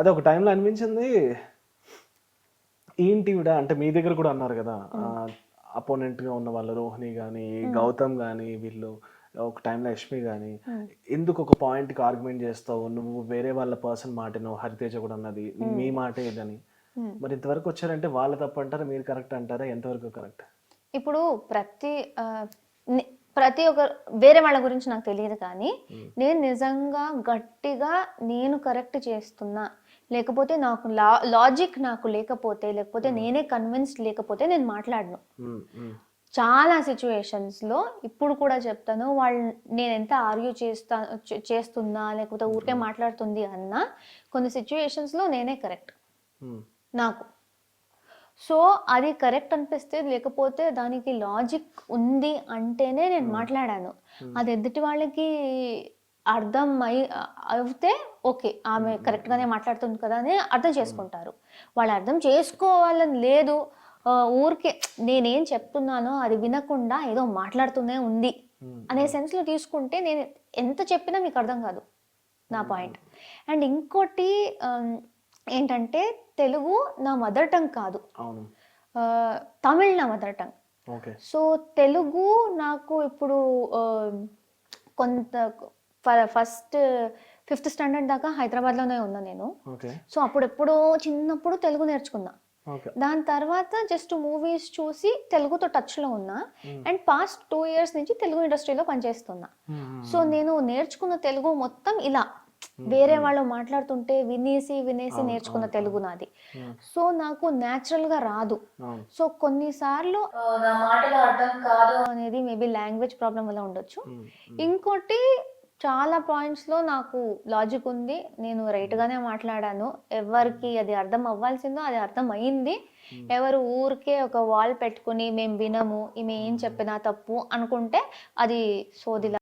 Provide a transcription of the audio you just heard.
అదే ఒక టైంలో అనిపించింది ఏంటి విడ అంటే మీ దగ్గర కూడా అన్నారు కదా, అపోనెంట్ గా ఉన్న వాళ్ళు రోహిణి కానీ గౌతమ్ కానీ వీళ్ళు ఒక టైంలో యష్మి కానీ ఎందుకు ఒక పాయింట్ కి ఆర్గ్యుమెంట్ చేస్తావు, నువ్వు వేరే వాళ్ళ పర్సన్ మాటను హరితేజ కూడా అన్నది మీ మాటే ఇదని. మరి ఇంతవరకు వచ్చారంటే వాళ్ళ తప్పు అంటారా మీరు కరెక్ట్ అంటారా, ఎంతవరకు కరెక్ట్? ఇప్పుడు ప్రతి ఒక్క వేరే వాళ్ళ గురించి నాకు తెలియదు కానీ నేను నిజంగా గట్టిగా నేను కరెక్ట్ చేస్తున్నా, లేకపోతే నాకు లాజిక్ నాకు లేకపోతే నేనే కన్విన్స్డ్ లేకపోతే నేను మాట్లాడను. చాలా సిచ్యువేషన్స్లో ఇప్పుడు కూడా చెప్తాను, వాళ్ళు నేను ఎంత ఆర్గ్యూ చేస్తున్నా లేకపోతే ఊరికే మాట్లాడుతుంది అన్నా కొన్ని సిచ్యువేషన్స్లో నేనే కరెక్ట్ నాకు. సో అది కరెక్ట్ అనిపిస్తే, లేకపోతే దానికి లాజిక్ ఉంది అంటేనే నేను మాట్లాడాను. అది ఎదుటి వాళ్ళకి అర్థం అవుతే ఓకే, ఆమె కరెక్ట్గానే మాట్లాడుతుంది కదా అని అర్థం చేసుకుంటారు. వాళ్ళు అర్థం చేసుకోవాలని లేదు, ఊరికే నేనేం చెప్తున్నానో అది వినకుండా ఏదో మాట్లాడుతూనే ఉంది అనే సెన్స్లో తీసుకుంటే నేను ఎంత చెప్పినా మీకు అర్థం కాదు నా పాయింట్. అండ్ ఇంకోటి ఏంటంటే తెలుగు నా మదర్ టంగ్ కాదు, తమిళ్ నా మదర్ టంగ్. సో తెలుగు నాకు ఇప్పుడు కొంత ఫస్ట్ 5th స్టాండర్డ్ దాకా హైదరాబాద్లోనే ఉన్నా నేను. సో అప్పుడెప్పుడో చిన్నప్పుడు తెలుగు నేర్చుకున్నా. దాని తర్వాత జస్ట్ మూవీస్ చూసి తెలుగుతో టచ్లో ఉన్నా. అండ్ పాస్ట్ 2 years నుంచి తెలుగు ఇండస్ట్రీలో పనిచేస్తున్నా. సో నేను నేర్చుకున్న తెలుగు మొత్తం ఇలా వేరే వాళ్ళు మాట్లాడుతుంటే వినేసి నేర్చుకున్న తెలుగు నాది. సో నాకు న్యాచురల్గా రాదు. సో కొన్నిసార్లు నా మాటలు అర్థం కాదు అనేది మేబీ లాంగ్వేజ్ ప్రాబ్లం వల్ల ఉండొచ్చు. ఇంకోటి చాలా పాయింట్స్లో నాకు లాజిక్ ఉంది, నేను రైట్గానే మాట్లాడాను, ఎవరికి అది అర్థం అవ్వాల్సిందో అది అర్థం అయింది. ఎవరు ఊరికే ఒక వాల్ పెట్టుకుని మేము వినము, ఈమె ఏం చెప్పినా తప్పు అనుకుంటే అది సోదిలా.